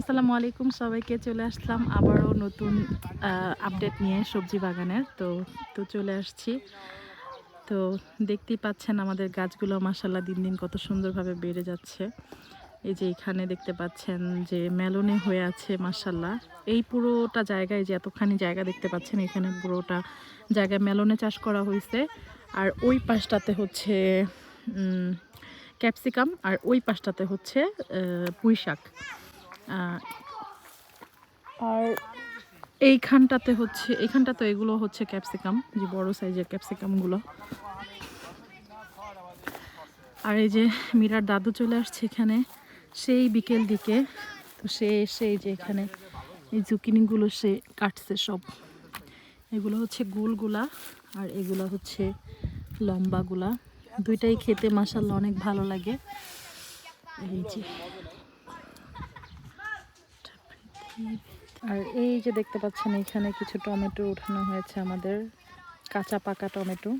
আসসালামু আলাইকুম সবাইকে। চলে আসলাম আবারও নতুন আপডেট নিয়ে সবজি বাগানের। তো চলে আসছি। তো দেখতেই পাচ্ছেন আমাদের গাছগুলো মাশাআল্লাহ দিন দিন কত সুন্দরভাবে বেড়ে যাচ্ছে। এই যে এখানে দেখতে পাচ্ছেন যে মেলনে হয়ে আছে মাশাআল্লাহ। এই পুরোটা জায়গায় যে এতখানি জায়গা দেখতে পাচ্ছেন, এখানে পুরোটা জায়গায় মেলনে চাষ করা হয়েছে। আর ওই পাশটাতে হচ্ছে ক্যাপসিকাম, আর ওই পাশটাতে হচ্ছে পুঁই শাক। আর এইখানটাতে এগুলো হচ্ছে ক্যাপসিকাম, যে বড় সাইজের ক্যাপসিকামগুলো। আর এই যে মীরার দাদু চলে আসছে এখানে সেই বিকেল দিকে। তো সে এসে এই যে এখানে এই জুকিনিগুলো সে কাটছে সব। এগুলো হচ্ছে গোলগুলা আর এগুলো হচ্ছে লম্বাগুলা। দুইটাই খেতে মাশাআল্লাহ অনেক ভালো লাগে। এই যে আর এই যে দেখতে পাচ্ছেন এখানে কিছু টমেটো উঠানো হয়েছে, আমাদের কাঁচা পাকা টমেটো।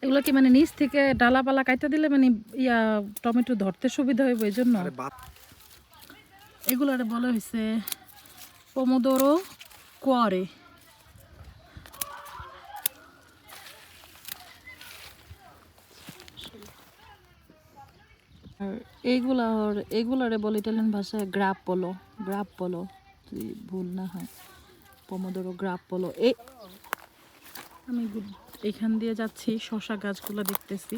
এগুলো কি মানে নিচ থেকে ডালাপালা কাইটা দিলে মানে টমেটো ধরতে সুবিধা হইব, এই জন্য এগুলার বলা হয়েছে পমোদোরো কোয়ারে। আর এগুলারে বলে ইটালিয়ান ভাষায় গ্রাপ বলো যদি ভুল না হয়, পমোদোরো গ্রাপ বলো। আমি এখান দিয়ে যাচ্ছি, শশা গাছগুলো দেখতেছি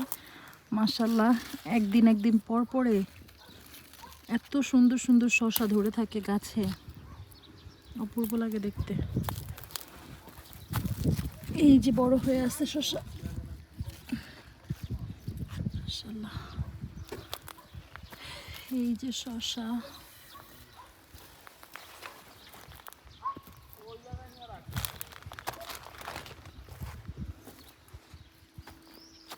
মাশাআল্লাহ। একদিন পর পরে এত সুন্দর সুন্দর শশা ধরে থাকে গাছে, অপূর্ব লাগে দেখতে। এই যে বড় হয়ে আছে শশা মাশাআল্লাহ। এই যে শশা,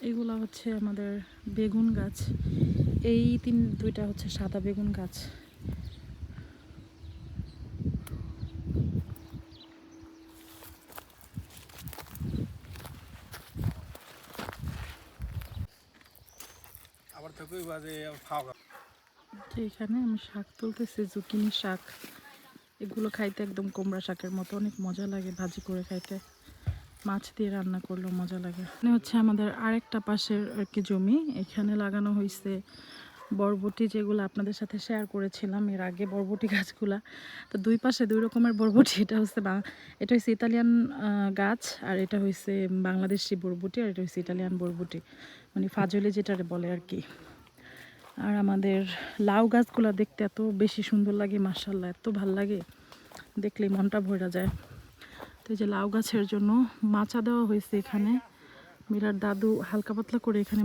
এগুলা হচ্ছে আমাদের বেগুন গাছ। এই দুইটা হচ্ছে সাদা বেগুন গাছ। এখানে আমি শাক তুলতেছি, জুকিনি শাক। এগুলো খাইতে একদম কুমড়া শাকের মতো, অনেক মজা লাগে ভাজি করে খাইতে। মাছ দিয়ে রান্না করলেও মজা লাগে। এখানে হচ্ছে আমাদের আরেকটা পাশের আর কি জমি, এখানে লাগানো হয়েছে বরবটি, যেগুলো আপনাদের সাথে শেয়ার করেছিলাম এর আগে, বরবটি গাছগুলা। তো দুই পাশে দুই রকমের বরবটি। এটা হচ্ছে ইতালিয়ান গাছ, আর এটা হচ্ছে বাংলাদেশি বরবটি, আর এটা হচ্ছে ইতালিয়ান বরবটি, মানে ফাজলি যেটারে বলে আর কি। আর আমাদের লাউ গাছগুলো দেখতে এত বেশি সুন্দর লাগে মাশাআল্লাহ, এত ভাল লাগে দেখলেই মনটা ভরে যায়। তো এই যে লাউ গাছের জন্য মাচা দেওয়া হয়েছে এখানে। মীরার দাদু হালকা পাতলা করে এখানে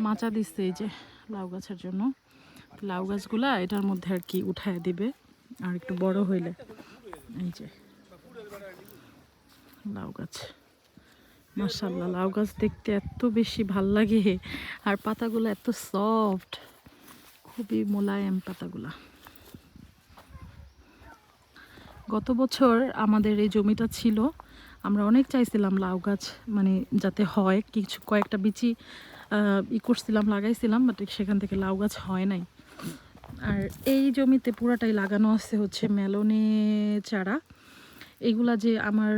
মাচা দিচ্ছে এই যে লাউ গাছের জন্য। লাউ গাছগুলা এটার মধ্যে আর কি উঠায় দিবে আর একটু বড় হইলে। এই যে লাউ গাছ মাশাআল্লাহ, লাউ গাছ দেখতে এত বেশি ভাল লাগে, আর পাতাগুলো এত সফট, খুবই মোলায়েম পাতাগুলা। গত বছর আমাদের এই জমিটা ছিল, আমরা অনেক চাইছিলাম লাউ গাছ মানে যাতে হয়, কয়েকটা বিচি করছিলাম, লাগাইছিলাম, বাট সেখান থেকে লাউ গাছ হয় নাই। আর এই জমিতে পুরাটাই লাগানো আছে হচ্ছে মেলনে চারা। এগুলা যে আমার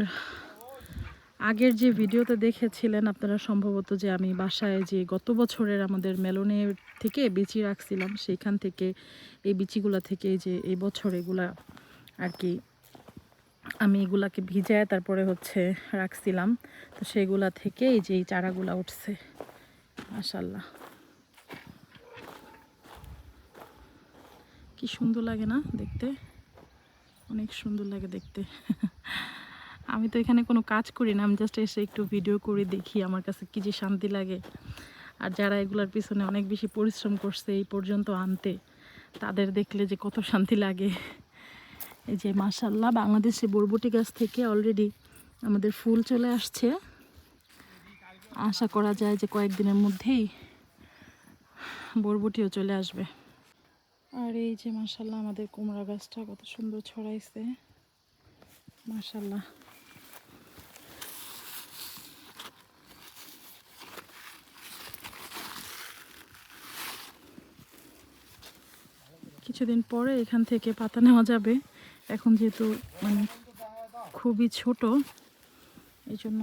আগের যে ভিডিওতে দেখেছিলেন আপনারা সম্ভবত, যে আমি বাসায় যে গত বছরের আমাদের মেলনের থেকে বিচি রাখছিলাম, সেইখান থেকে এই বিচিগুলা থেকে যে এই বছর এগুলা আর কি আমি এগুলাকে ভিজায় তারপরে হচ্ছে রাখছিলাম। তো সেগুলা থেকে এই যে এই চারাগুলা উঠছে মাশাআল্লাহ, কি সুন্দর লাগে না দেখতে, অনেক সুন্দর লাগে দেখতে। আমি তো এখানে কোনো কাজ করি না, আমি জাস্ট এসে একটু ভিডিও করে দেখি, আমার কাছে কি যে শান্তি লাগে। আর যারা এগুলার পিছনে অনেক বেশি পরিশ্রম করছে এই পর্যন্ত আনতে, তাদের দেখলে যে কত শান্তি লাগে। এই যে মাশাআল্লাহ, বাংলাদেশে বরবটি গাছ থেকে অলরেডি আমাদের ফুল চলে আসছে। আশা করা যায় যে কয়েকদিনের মধ্যেই বরবটিও চলে আসবে। আর এই যে মাশাআল্লাহ আমাদের কুমড়া গাছটা কত সুন্দর ছড়াইছে মাশাআল্লাহ। কিছুদিন পরে এখান থেকে পাতা নেওয়া যাবে। এখন যেহেতু মানে খুবই ছোট, এই জন্য